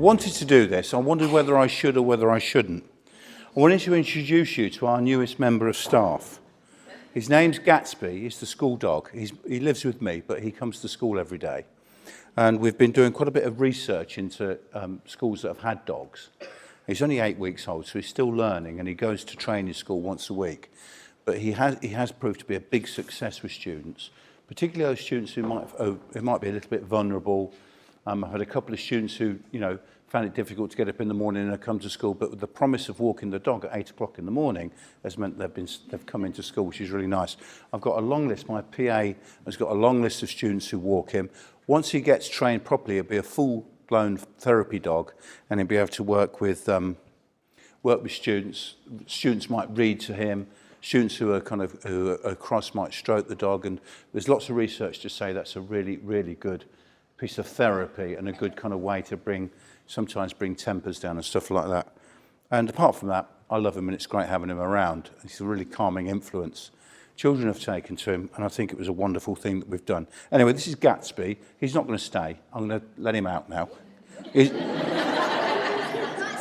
wanted to do this. I wondered whether I should or whether I shouldn't. I wanted to introduce you to our newest member of staff. His name's Gatsby. He's the school dog. He lives with me, but he comes to school every day. And we've been doing quite a bit of research into schools that have had dogs. He's only 8 weeks old, so he's still learning, and he goes to training school once a week. But he has proved to be a big success with students, particularly those students who might be a little bit vulnerable. I've had a couple of students who, found it difficult to get up in the morning and come to school, but with the promise of walking the dog at 8 o'clock in the morning has meant they've come into school, which is really nice. I've got a long list. My PA has got a long list of students who walk him. Once he gets trained properly, he'll be a full-blown therapy dog, and he'll be able to work with students. Students might read to him. Students who are cross might stroke the dog, and there's lots of research to say that's a really, really good piece of therapy and a good kind of way to sometimes bring tempers down and stuff like that. And apart from that, I love him, and it's great having him around. He's a really calming influence. Children have taken to him, and I think it was a wonderful thing that we've done. Anyway, this is Gatsby. He's not going to stay. I'm going to let him out now.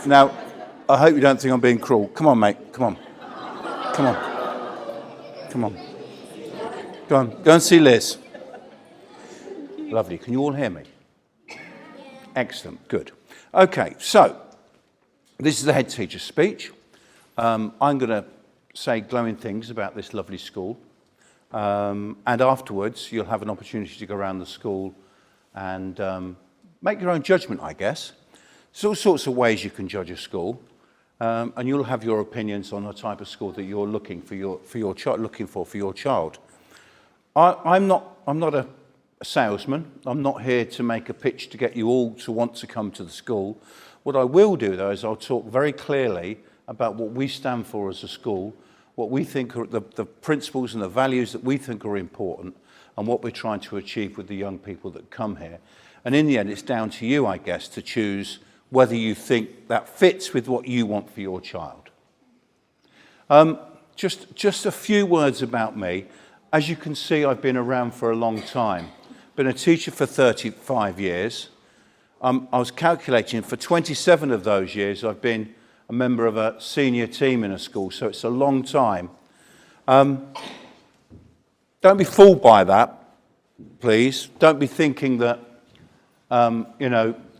Now, I hope you don't think I'm being cruel. Come on, mate. Come on. Come on. Come on. Go on. Go and see Liz. Lovely. Can you all hear me? Excellent. Good. Okay, so this is the head teacher's speech. I'm going to say glowing things about this lovely school. And afterwards, you'll have an opportunity to go around the school and make your own judgment, I guess. There's all sorts of ways you can judge a school. And you'll have your opinions on the type of school that you're looking for your child. I'm not a salesman. I'm not here to make a pitch to get you all to want to come to the school. What I will do, though, is I'll talk very clearly about what we stand for as a school, what we think are the principles and the values that we think are important, and what we're trying to achieve with the young people that come here. And in the end, it's down to you, I guess, to choose whether you think that fits with what you want for your child. Just a few words about me. As you can see, I've been around for a long time. Been a teacher for 35 years. I was calculating for 27 of those years I've been a member of a senior team in a school, so it's a long time. Don't be fooled by that, please. Don't be thinking that,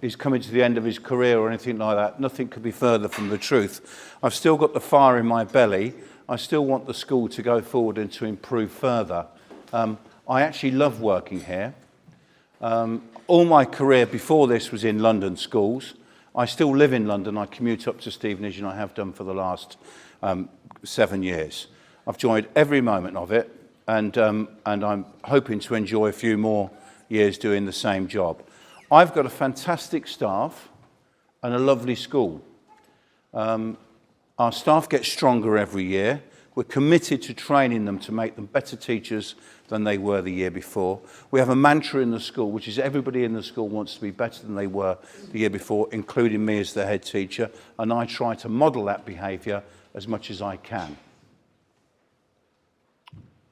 he's coming to the end of his career or anything like that. Nothing could be further from the truth. I've still got the fire in my belly. I still want the school to go forward and to improve further. I actually love working here. All my career before this was in London schools. I still live in London. I commute up to Stevenage, and I have done for the last 7 years. I've enjoyed every moment of it, and I'm hoping to enjoy a few more years doing the same job. I've got a fantastic staff and a lovely school. Our staff get stronger every year. We're committed to training them to make them better teachers than they were the year before. We have a mantra in the school, which is everybody in the school wants to be better than they were the year before, including me as the head teacher, and I try to model that behaviour as much as I can.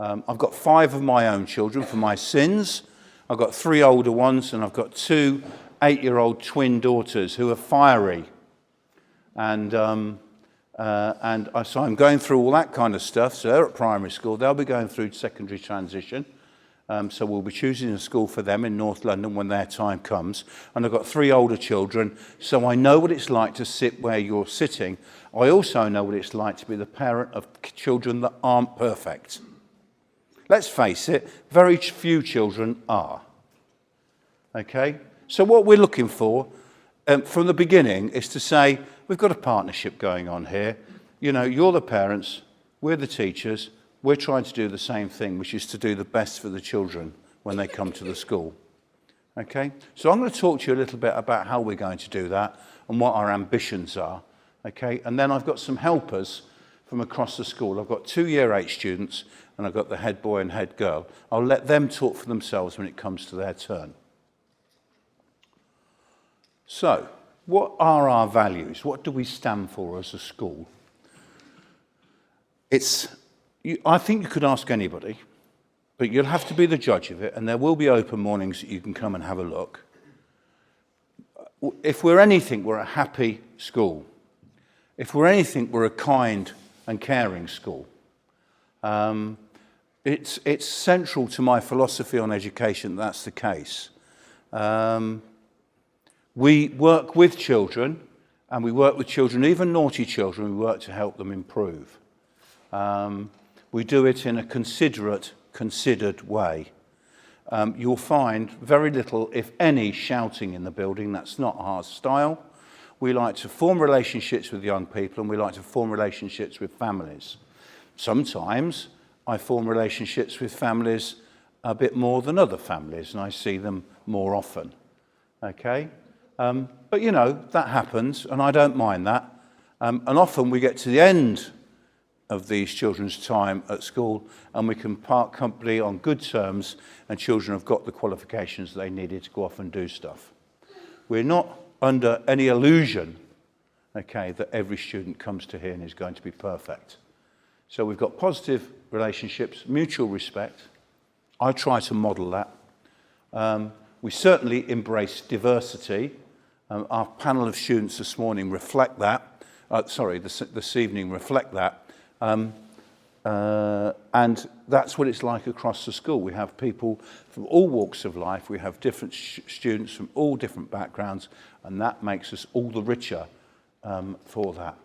I've got 5 of my own children for my sins. I've got 3 older ones, and I've got 2 8-year-old twin daughters who are fiery. So I'm going through all that kind of stuff. So they're at primary school. They'll be going through secondary transition. So we'll be choosing a school for them in North London when their time comes. And I've got 3 older children, so I know what it's like to sit where you're sitting. I also know what it's like to be the parent of children that aren't perfect. Let's face it, very few children are. Okay? So what we're looking for from the beginning is to say, we've got a partnership going on here. You're the parents, we're the teachers, we're trying to do the same thing, which is to do the best for the children when they come to the school. Okay? So I'm going to talk to you a little bit about how we're going to do that and what our ambitions are. Okay? And then I've got some helpers from across the school. I've got 2 Year 8 students, and I've got the head boy and head girl. I'll let them talk for themselves when it comes to their turn. So, what are our values? What do we stand for as a school? I think you could ask anybody, but you'll have to be the judge of it, and there will be open mornings that you can come and have a look. if we're anything, we're a happy school. If we're anything, we're a kind and caring school. It's central to my philosophy on education that's the case. We work with children, and we work with children, even naughty children, we work to help them improve. We do it in a considered way. You'll find very little, if any, shouting in the building. That's not our style. We like to form relationships with young people, and we like to form relationships with families. Sometimes I form relationships with families a bit more than other families, and I see them more often. Okay? But, you know, that happens, and I don't mind that. And often we get to the end of these children's time at school, and we can part company on good terms, and children have got the qualifications they needed to go off and do stuff. We're not under any illusion, okay, that every student comes to here and is going to be perfect. So we've got positive relationships, mutual respect. I try to model that. We certainly embrace diversity. Our panel of students this morning reflect that. This evening reflect that. And that's what it's like across the school. We have people from all walks of life. We have different students from all different backgrounds, and that makes us all the richer for that.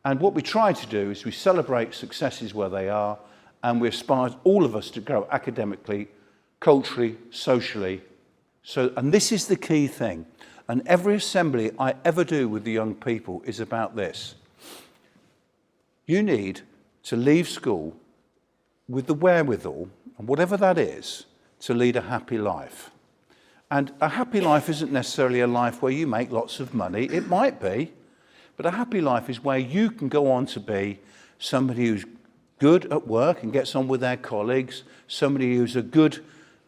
And what we try to do is we celebrate successes where they are, and we aspire all of us to grow academically, culturally, socially. And this is the key thing. And every assembly I ever do with the young people is about this. You need to leave school with the wherewithal, and whatever that is, to lead a happy life. And a happy life isn't necessarily a life where you make lots of money. It might be, but a happy life is where you can go on to be somebody who's good at work and gets on with their colleagues, somebody who's a good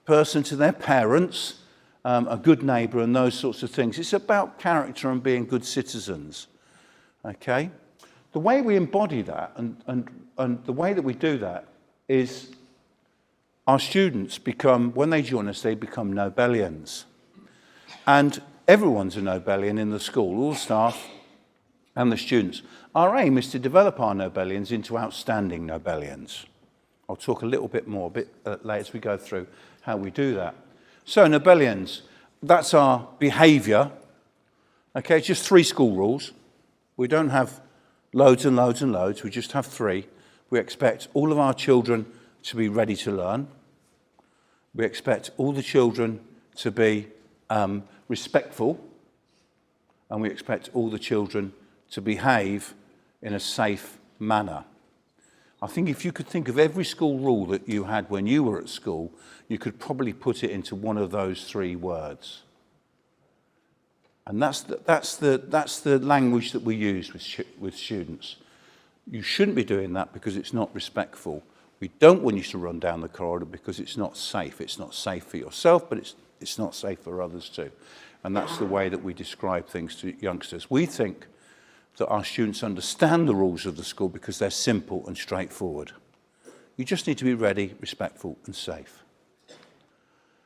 person to their parents, a good neighbour, and those sorts of things. It's about character and being good citizens. Okay? The way we embody that and the way that we do that is our students become, when they join us, they become Nobelians. And everyone's a Nobelian in the school, all the staff and the students. Our aim is to develop our Nobelians into outstanding Nobelians. I'll talk a little bit more later as we go through how we do that. So Nobelians, that's our behaviour. Okay, it's just 3 school rules. We don't have loads and loads and loads. We just have 3. We expect all of our children to be ready to learn. We expect all the children to be respectful. And we expect all the children to behave in a safe manner. I think if you could think of every school rule that you had when you were at school, you could probably put it into one of those 3 words. And that's the language that we use with students. You shouldn't be doing that because it's not respectful. We don't want you to run down the corridor because it's not safe. It's not safe for yourself, but it's not safe for others too. And that's the way that we describe things to youngsters. We think that our students understand the rules of the school because they're simple and straightforward. You just need to be ready, respectful, and safe.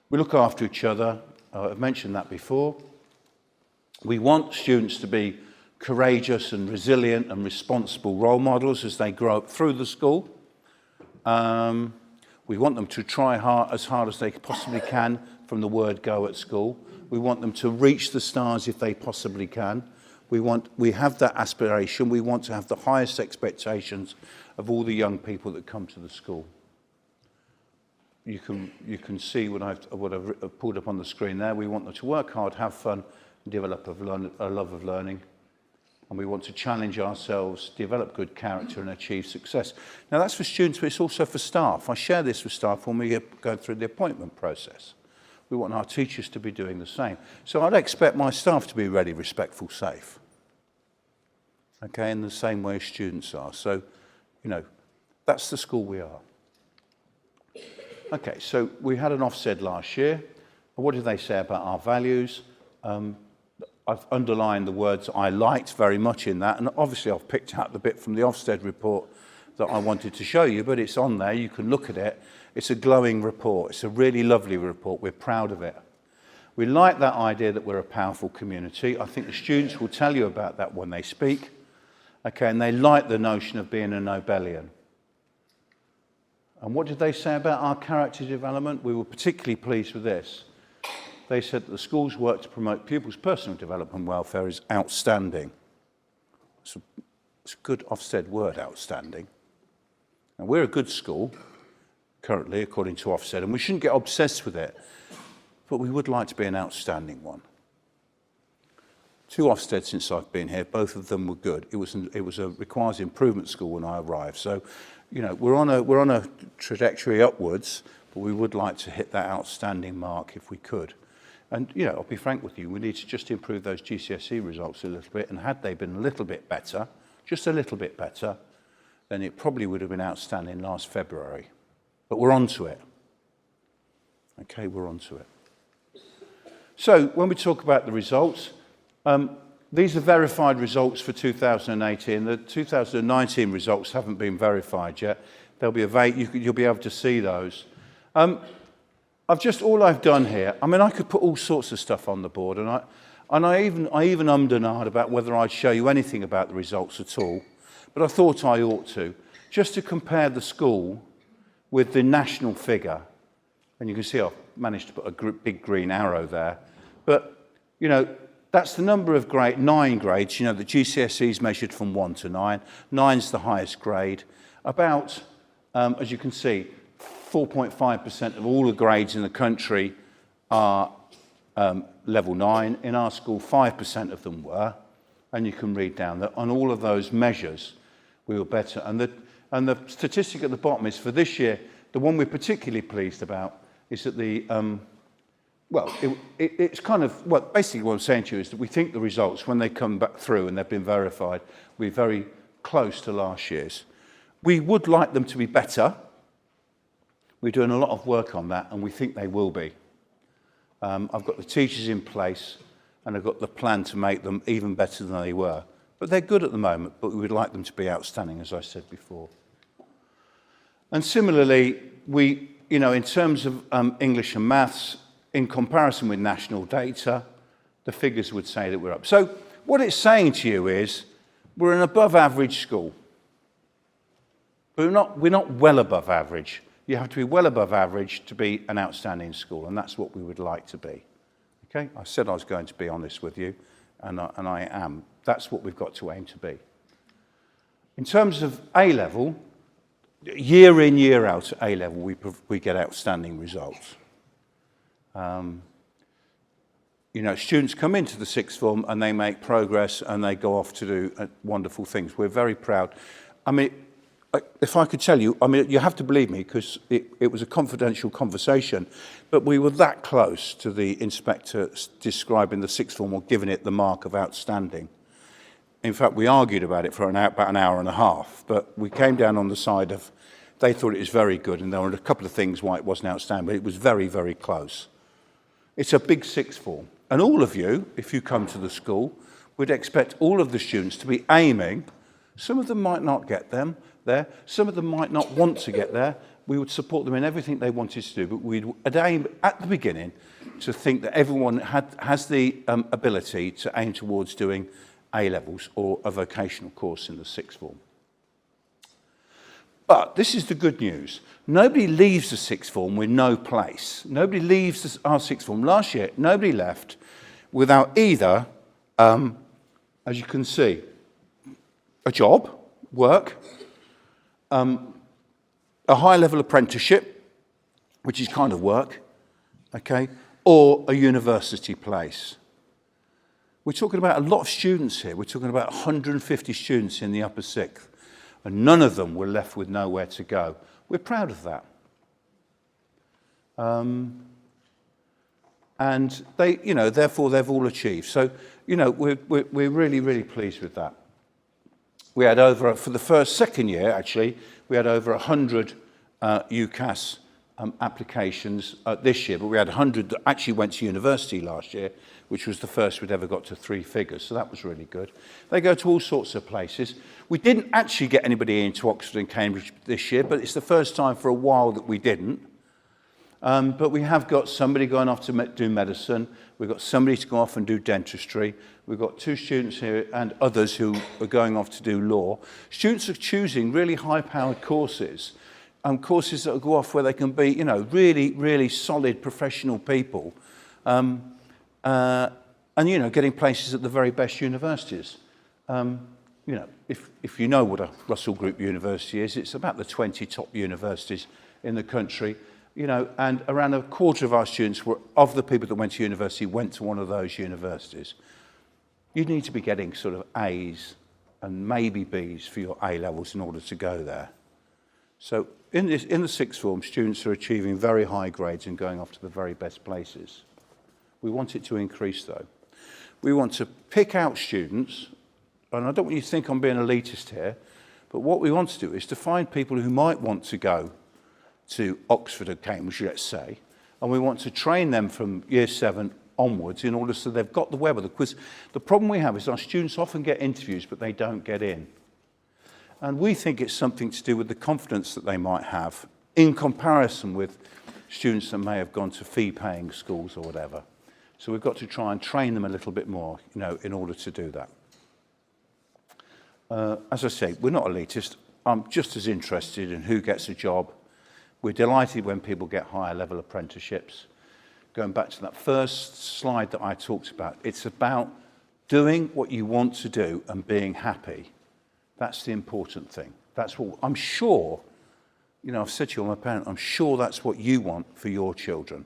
We look after each other. I've mentioned that before. We want students to be courageous and resilient and responsible role models as they grow up through the school. We want them to try as hard as they possibly can from the word go at school. We want them to reach the stars if they possibly can. We have that aspiration. We want to have the highest expectations of all the young people that come to the school. You can see what I've pulled up on the screen there. We want them to work hard, have fun, develop a love of learning. And we want to challenge ourselves, develop good character and achieve success. Now that's for students, but it's also for staff. I share this with staff when we go through the appointment process. We want our teachers to be doing the same. So I'd expect my staff to be ready, respectful, safe. Okay, in the same way as students are. So, you know, that's the school we are. Okay, so we had an Ofsted last year. What did they say about our values? I've underlined the words I liked very much in that, and obviously I've picked out the bit from the Ofsted report that I wanted to show you, but it's on there, you can look at it. It's a glowing report, it's a really lovely report, we're proud of it. We like that idea that we're a powerful community. I think the students will tell you about that when they speak. Okay, and they like the notion of being a Nobelian. And what did they say about our character development? We were particularly pleased with this. They said that the school's work to promote pupils' personal development and welfare is outstanding. It's a good Ofsted word, outstanding. And we're a good school, currently, according to Ofsted, and we shouldn't get obsessed with it, but we would like to be an outstanding one. 2 Ofsted since I've been here, both of them were good. It was a requires improvement school when I arrived. So, you know, we're on a trajectory upwards, but we would like to hit that outstanding mark if we could. And, you know, I'll be frank with you, we need to just improve those GCSE results a little bit, and had they been a little bit better, just a little bit better, then it probably would have been outstanding last February. But we're on to it. Okay, we're on to it. So, when we talk about the results, these are verified results for 2018. The 2019 results haven't been verified yet. They'll be you'll be able to see those. All I've done here, I mean, I could put all sorts of stuff on the board, and I even ummed and ahed about whether I'd show you anything about the results at all, but I thought I ought to, just to compare the school with the national figure. And you can see I've managed to put a big green arrow there. But, you know, that's the number of 9 grades. You know, the GCSE is measured from 1 to 9. 9's the highest grade. About, as you can see, 4.5% of all the grades in the country are level 9. In our school, 5% of them were. And you can read down that on all of those measures, we were better. And the statistic at the bottom is for this year, the one we're particularly pleased about is that it's kind of, well, basically what I'm saying to you is that we think the results, when they come back through and they've been verified, will be very close to last year's. We would like them to be better. We're doing a lot of work on that, and we think they will be. I've got the teachers in place, and I've got the plan to make them even better than they were. But they're good at the moment, but we would like them to be outstanding, as I said before. And similarly, you know, in terms of English and maths, in comparison with national data, the figures would say that we're up. So what it's saying to you is we're an above average school. But we're not well above average. You have to be well above average to be an outstanding school, and that's what we would like to be. Okay? I said I was going to be honest with you, and I am. That's what we've got to aim to be. In terms of A-level, year in, year out at A-level, we get outstanding results. You know, students come into the sixth form and they make progress and they go off to do wonderful things. We're very proud. I mean, if I could tell you, I mean, you have to believe me because it was a confidential conversation, but we were that close to the inspector describing the sixth form or giving it the mark of outstanding. In fact, we argued about it for about an hour and a half, but we came down on the side of, they thought it was very good, and there were a couple of things why it wasn't outstanding, but it was very, very close. It's a big sixth form. And all of you, if you come to the school, would expect all of the students to be aiming. Some of them might not get them there. Some of them might not want to get there. We would support them in everything they wanted to do, but we'd aim at the beginning to think that everyone has the ability to aim towards doing A-levels or a vocational course in the sixth form. But this is the good news. Nobody leaves the sixth form with no place. Nobody leaves our sixth form. Last year, nobody left without either, as you can see, a job, work, a high-level apprenticeship, which is kind of work, okay, or a university place. We're talking about a lot of students here. We're talking about 150 students in the upper sixth. And none of them were left with nowhere to go. We're proud of that. And they, you know, therefore they've all achieved. So, you know, we're really, really pleased with that. We had for the second year, actually, we had over 100 UCAS applications this year, but we had 100 that actually went to university last year, which was the first we'd ever got to 3 figures, so that was really good. They go to all sorts of places. We didn't actually get anybody into Oxford and Cambridge this year, but it's the first time for a while that we didn't. But we have got somebody going off to do medicine. We've got somebody to go off and do dentistry. We've got 2 students here and others who are going off to do law. Students are choosing really high-powered courses, courses that will go off where they can be, really, really solid professional people, and, getting places at the very best universities. If you know what a Russell Group university is, it's about the 20 top universities in the country. And around a quarter of our students of the people that went to university went to one of those universities. You need to be getting sort of A's and maybe B's for your A levels in order to go there. So in the sixth form, students are achieving very high grades and going off to the very best places. We want it to increase, though. We want to pick out students, and I don't want you to think I'm being elitist here, but what we want to do is to find people who might want to go to Oxford or Cambridge, let's say, and we want to train them from year 7 onwards in order so they've got the web of the quiz. The problem we have is our students often get interviews, but they don't get in. And we think it's something to do with the confidence that they might have in comparison with students that may have gone to fee-paying schools or whatever. So we've got to try and train them a little bit more, in order to do that. As I say, we're not elitist. I'm just as interested in who gets a job. We're delighted when people get higher level apprenticeships. Going back to that first slide that I talked about, it's about doing what you want to do and being happy. That's the important thing. That's what I'm sure, I've said to you, I'm a parent, I'm sure that's what you want for your children.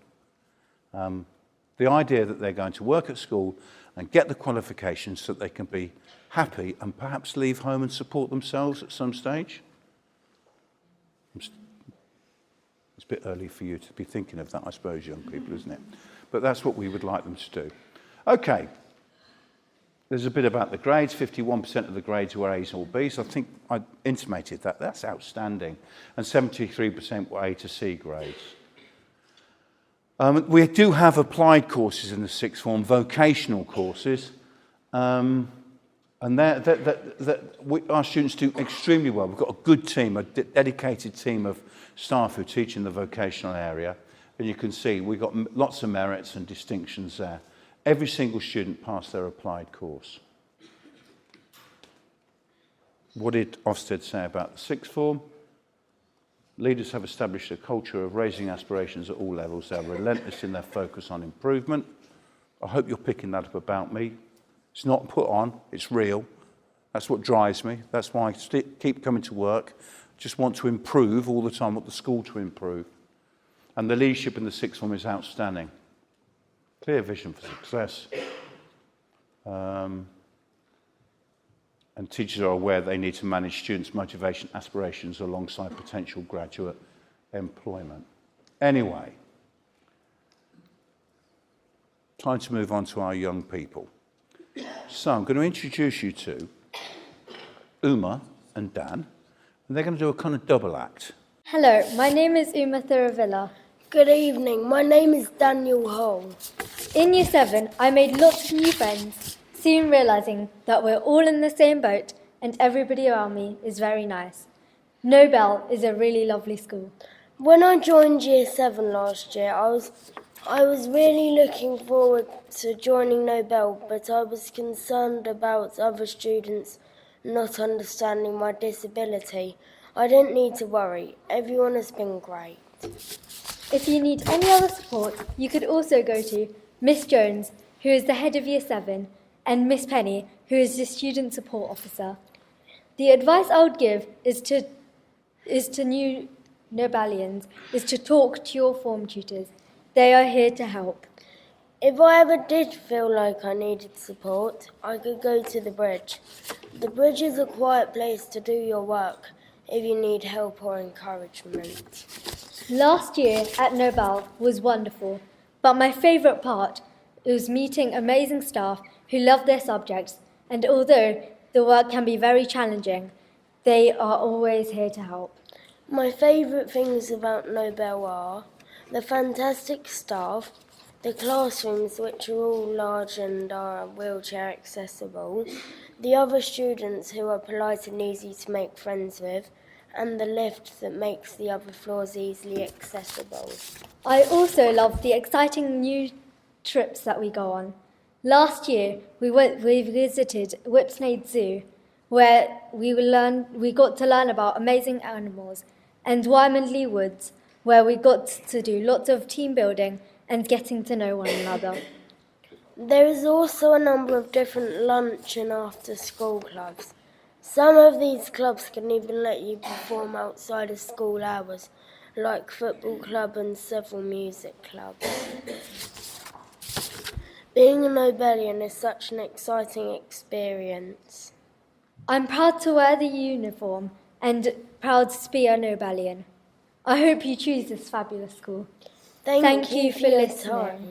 The idea that they're going to work at school and get the qualifications so that they can be happy and perhaps leave home and support themselves at some stage. It's a bit early for you to be thinking of that, I suppose, young people, isn't it? But that's what we would like them to do. Okay. There's a bit about the grades. 51% of the grades were A's or B's. I think I intimated that. That's outstanding. And 73% were A to C grades. We do have applied courses in the sixth form, vocational courses. And our students do extremely well. We've got a good team, a dedicated team of staff who teach in the vocational area. And you can see we've got lots of merits and distinctions there. Every single student passed their applied course. What did Ofsted say about the sixth form? Leaders have established a culture of raising aspirations at all levels. They're relentless in their focus on improvement. I hope you're picking that up about me. It's not put on, it's real. That's what drives me. That's why I keep coming to work. Just want to improve all the time, want the school to improve. And the leadership in the sixth form is outstanding. Clear vision for success. And teachers are aware they need to manage students' motivation, aspirations alongside potential graduate employment. Anyway, time to move on to our young people. So I'm going to introduce you to Uma and Dan, and they're going to do a kind of double act. Hello, my name is Uma Thiravilla. Good evening, my name is Daniel Hall. In Year 7, I made lots of new friends, soon realising that we're all in the same boat and everybody around me is very nice. Nobel is a really lovely school. When I joined Year 7 last year, I was really looking forward to joining Nobel, but I was concerned about other students not understanding my disability. I didn't need to worry. Everyone has been great. If you need any other support, you could also go to Miss Jones, who is the head of Year 7, and Miss Penny, who is the student support officer. The advice I would give is to new Nobelians is to talk to your form tutors. They are here to help. If I ever did feel like I needed support, I could go to the bridge. The bridge is a quiet place to do your work if you need help or encouragement. Last year at Nobel was wonderful, but my favourite part was meeting amazing staff who love their subjects, and although the work can be very challenging, they are always here to help. My favourite things about Nobel are the fantastic staff, the classrooms which are all large and are wheelchair accessible, the other students who are polite and easy to make friends with, and the lift that makes the other floors easily accessible. I also love the exciting new trips that we go on. Last year, we visited Whipsnade Zoo, where we got to learn about amazing animals, and Wymondley Woods, where we got to do lots of team building and getting to know one another. There is also a number of different lunch and after-school clubs. Some of these clubs can even let you perform outside of school hours, like football club and several music clubs. Being a Nobelian is such an exciting experience. I'm proud to wear the uniform and proud to be a Nobelian. I hope you choose this fabulous school. Thank you for your listening. time.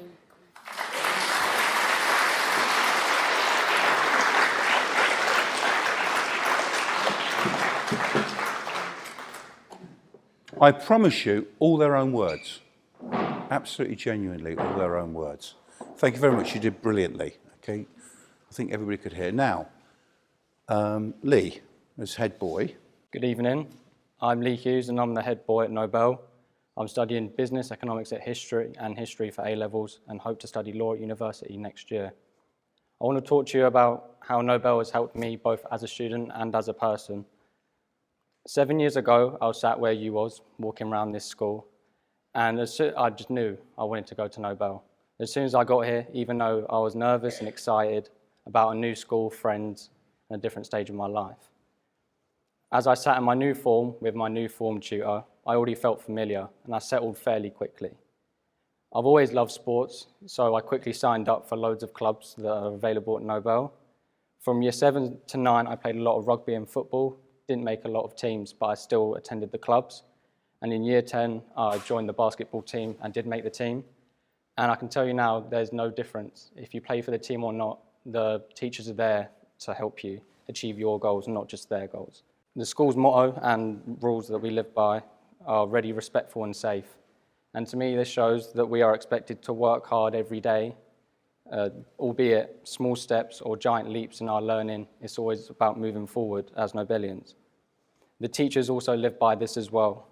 I promise you, all their own words. Absolutely, genuinely, all their own words. Thank you very much. You did brilliantly. Okay, I think everybody could hear. Now, Lee, as head boy. Good evening. I'm Lee Hughes and I'm the head boy at Nobel. I'm studying business, economics at history and history for A-levels and hope to study law at university next year. I want to talk to you about how Nobel has helped me both as a student and as a person. 7 years ago, I was sat where you was, walking around this school, and I just knew I wanted to go to Nobel. As soon as I got here, even though I was nervous and excited about a new school, friends, and a different stage of my life. As I sat in my new form with my new form tutor, I already felt familiar, and I settled fairly quickly. I've always loved sports, so I quickly signed up for loads of clubs that are available at Nobel. From year 7 to 9, I played a lot of rugby and football. Didn't make a lot of teams, but I still attended the clubs. And in year 10, I joined the basketball team and did make the team. And I can tell you now, there's no difference. If you play for the team or not, the teachers are there to help you achieve your goals, not just their goals. The school's motto and rules that we live by are ready, respectful and safe. And to me, this shows that we are expected to work hard every day, albeit small steps or giant leaps in our learning. It's always about moving forward as Nobelians. The teachers also live by this as well.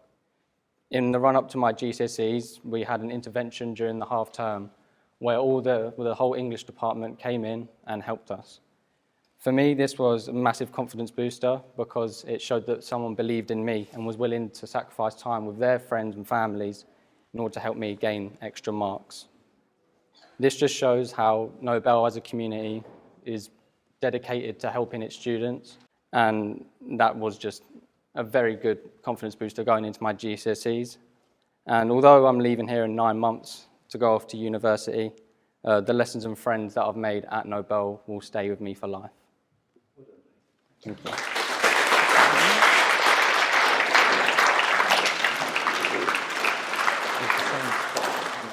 In the run-up to my GCSEs, we had an intervention during the half term where the whole English department came in and helped us. For me, this was a massive confidence booster because it showed that someone believed in me and was willing to sacrifice time with their friends and families in order to help me gain extra marks. This just shows how Nobel as a community is dedicated to helping its students, and that was just a very good confidence booster going into my GCSEs. And although I'm leaving here in 9 months to go off to university, the lessons and friends that I've made at Nobel will stay with me for life. Thank you.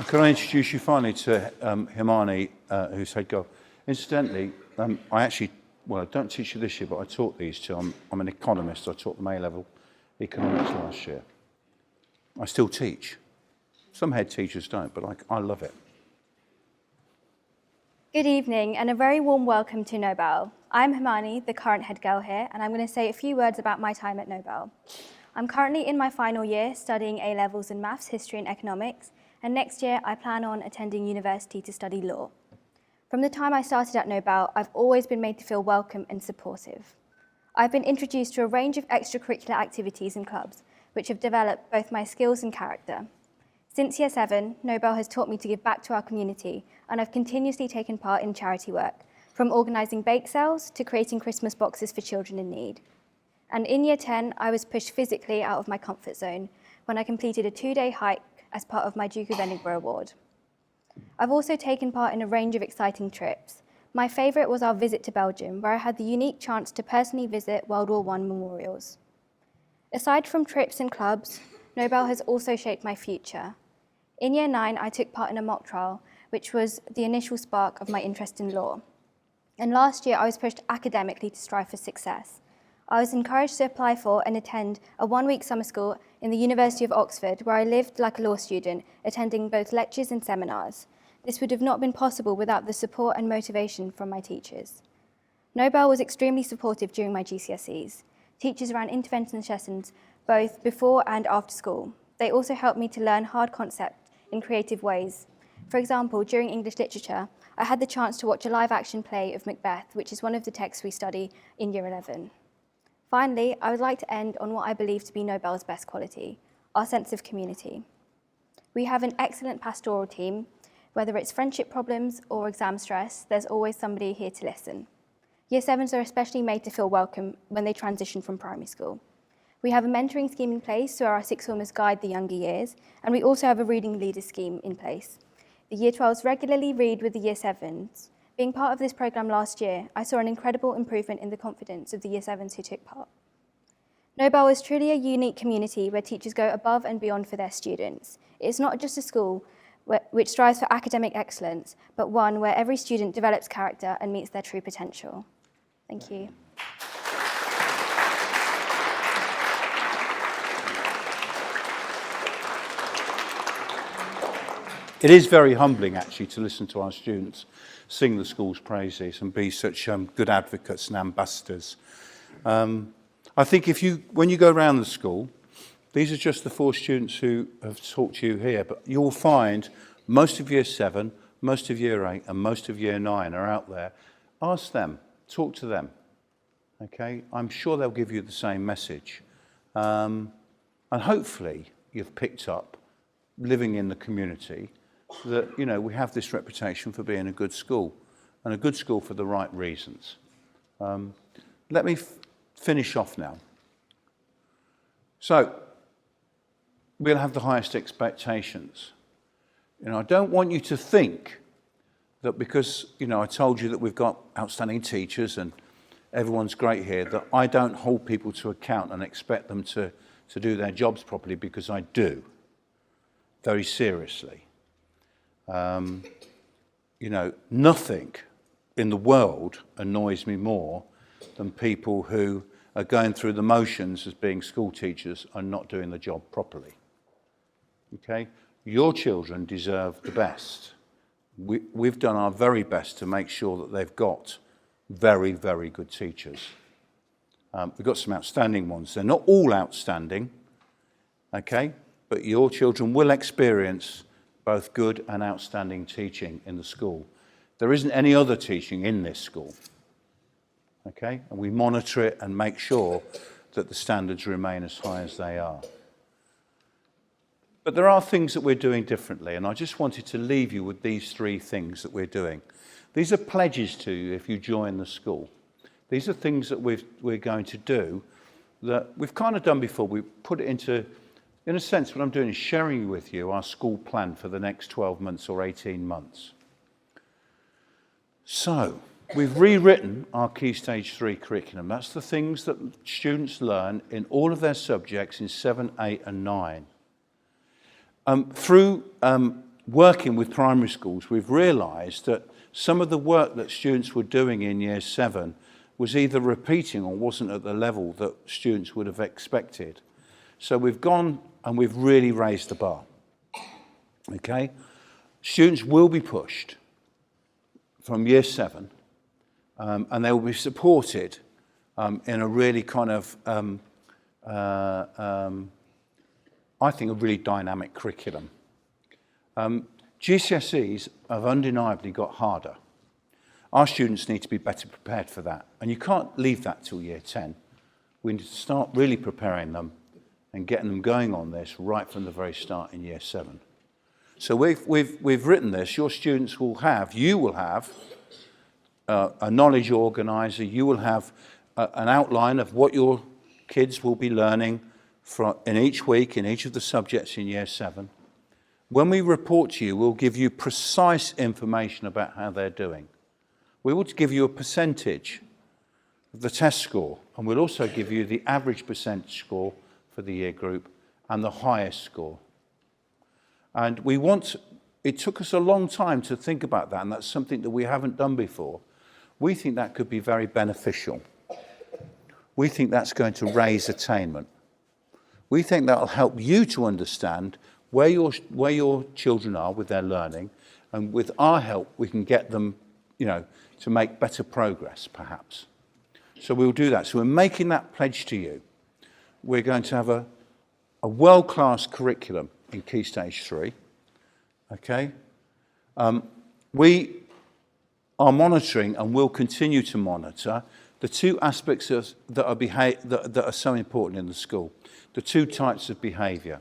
Can I introduce you finally to Himani, who's head girl? Incidentally, I don't teach you this year, but I taught these two. I'm an economist. I taught them A-level economics last year. I still teach. Some head teachers don't, but I love it. Good evening and a very warm welcome to Nobel. I'm Himani, the current head girl here, and I'm going to say a few words about my time at Nobel. I'm currently in my final year studying A-levels in maths, history and economics, and next year I plan on attending university to study law. From the time I started at Nobel, I've always been made to feel welcome and supportive. I've been introduced to a range of extracurricular activities and clubs, which have developed both my skills and character. Since year 7, Nobel has taught me to give back to our community, and I've continuously taken part in charity work, from organising bake sales to creating Christmas boxes for children in need. And in year 10, I was pushed physically out of my comfort zone when I completed a 2-day hike as part of my Duke of Edinburgh Award. I've also taken part in a range of exciting trips. My favourite was our visit to Belgium, where I had the unique chance to personally visit World War I memorials. Aside from trips and clubs, Nobel has also shaped my future. In year 9, I took part in a mock trial, which was the initial spark of my interest in law. And last year, I was pushed academically to strive for success. I was encouraged to apply for and attend a 1-week summer school in the University of Oxford, where I lived like a law student, attending both lectures and seminars. This would have not been possible without the support and motivation from my teachers. Nobel was extremely supportive during my GCSEs. Teachers ran intervention sessions both before and after school. They also helped me to learn hard concepts in creative ways. For example, during English literature, I had the chance to watch a live-action play of Macbeth, which is one of the texts we study in Year 11. Finally, I would like to end on what I believe to be Nobel's best quality, our sense of community. We have an excellent pastoral team. Whether it's friendship problems or exam stress, there's always somebody here to listen. Year 7s are especially made to feel welcome when they transition from primary school. We have a mentoring scheme in place so our sixth formers guide the younger years, and we also have a reading leader scheme in place. The Year 12s regularly read with the Year 7s. Being part of this programme last year, I saw an incredible improvement in the confidence of the Year 7s who took part. Nobel is truly a unique community where teachers go above and beyond for their students. It's not just a school which strives for academic excellence, but one where every student develops character and meets their true potential. Thank you. It is very humbling, actually, to listen to our students sing the school's praises and be such good advocates and ambassadors. I think when you go around the school, these are just the 4 students who have talked to you here, but you'll find most of Year 7, most of Year 8, and most of Year 9 are out there. Ask them, talk to them, okay? I'm sure they'll give you the same message. And hopefully you've picked up, living in the community, that, we have this reputation for being a good school, and a good school for the right reasons. Let me finish off now. So, we'll have the highest expectations. I don't want you to think that because, I told you that we've got outstanding teachers and everyone's great here, that I don't hold people to account and expect them to do their jobs properly, because I do, very seriously. Nothing in the world annoys me more than people who are going through the motions as being school teachers and not doing the job properly. Okay? Your children deserve the best. We've done our very best to make sure that they've got very, very good teachers. We've got some outstanding ones. They're not all outstanding, okay? But your children will experience both good and outstanding teaching in the school. There isn't any other teaching in this school, okay? And we monitor it and make sure that the standards remain as high as they are. But there are things that we're doing differently, and I just wanted to leave you with these 3 things that we're doing. These are pledges to you if you join the school. These are things that we're going to do that we've kind of done before. We put it into, in a sense, what I'm doing is sharing with you our school plan for the next 12 months or 18 months. So, we've rewritten our Key Stage 3 curriculum. That's the things that students learn in all of their subjects in 7, 8 and 9. Through working with primary schools, we've realised that some of the work that students were doing in Year 7 was either repeating or wasn't at the level that students would have expected. So we've gone and we've really raised the bar. Okay? Students will be pushed from Year 7 and they will be supported in a really kind of I think a really dynamic curriculum. GCSEs have undeniably got harder. Our students need to be better prepared for that. And you can't leave that till Year 10. We need to start really preparing them and getting them going on this right from the very start in Year 7. So we've written this. Your students will have, you will have a knowledge organiser. You will have an outline of what your kids will be learning in each week, in each of the subjects in Year 7. When we report to you, we'll give you precise information about how they're doing. We will give you a percentage of the test score, and we'll also give you the average percentage score for the year group and the highest score. And it took us a long time to think about that, and that's something that we haven't done before. We think that could be very beneficial. We think that's going to raise attainment. We think that will help you to understand where your children are with their learning, and with our help, we can get them, to make better progress, perhaps. So we'll do that. So we're making that pledge to you. We're going to have a world-class curriculum in Key Stage 3. Okay? We are monitoring and will continue to monitor the two aspects that are so important in the school, the two types of behaviour.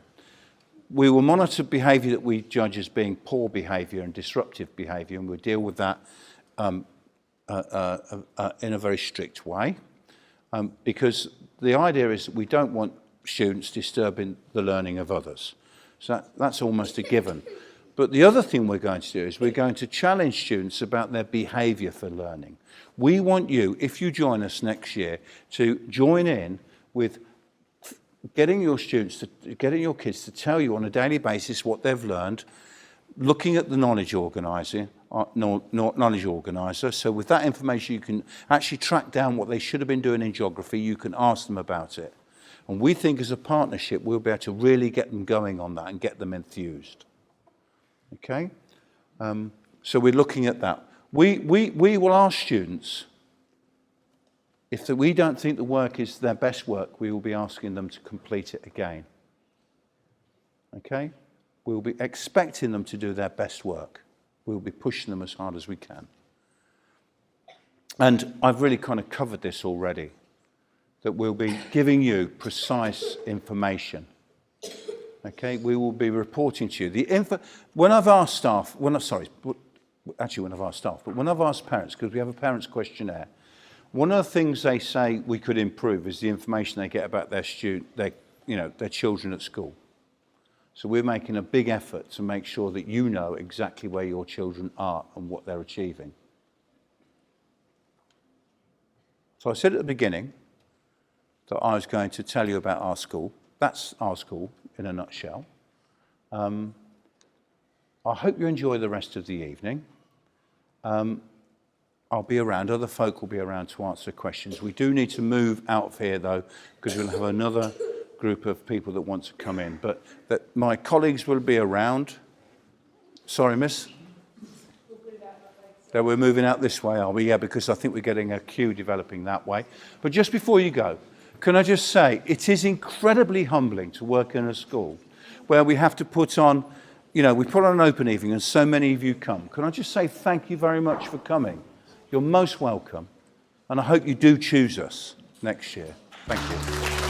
We will monitor behaviour that we judge as being poor behaviour and disruptive behaviour, and we'll deal with that in a very strict way, because the idea is that we don't want students disturbing the learning of others. So that's almost a given. But the other thing we're going to do is we're going to challenge students about their behaviour for learning. We want you, if you join us next year, to join in with getting your kids to tell you on a daily basis what they've learned, looking at the knowledge organiser. So with that information, you can actually track down what they should have been doing in geography. You can ask them about it. And we think as a partnership, we'll be able to really get them going on that and get them enthused. Okay? So we're looking at that. We will ask students, if we don't think the work is their best work, we will be asking them to complete it again. Okay? We'll be expecting them to do their best work. We'll be pushing them as hard as we can. And I've really kind of covered this already, that we'll be giving you precise information. Okay? We will be reporting to you. When I've asked parents, because we have a parents' questionnaire, one of the things they say we could improve is the information they get about their children at school. So we're making a big effort to make sure that you know exactly where your children are and what they're achieving. So I said at the beginning that I was going to tell you about our school. That's our school in a nutshell. I hope you enjoy the rest of the evening. I'll be around, other folk will be around to answer questions. We do need to move out of here though, because we'll have another group of people that want to come in. But that my colleagues will be around. Sorry, miss? That we're moving out this way, are we? Yeah, because I think we're getting a queue developing that way. But just before you go, can I just say, it is incredibly humbling to work in a school where we have to put on, we put on an open evening and so many of you come. Can I just say thank you very much for coming? You're most welcome. And I hope you do choose us next year. Thank you.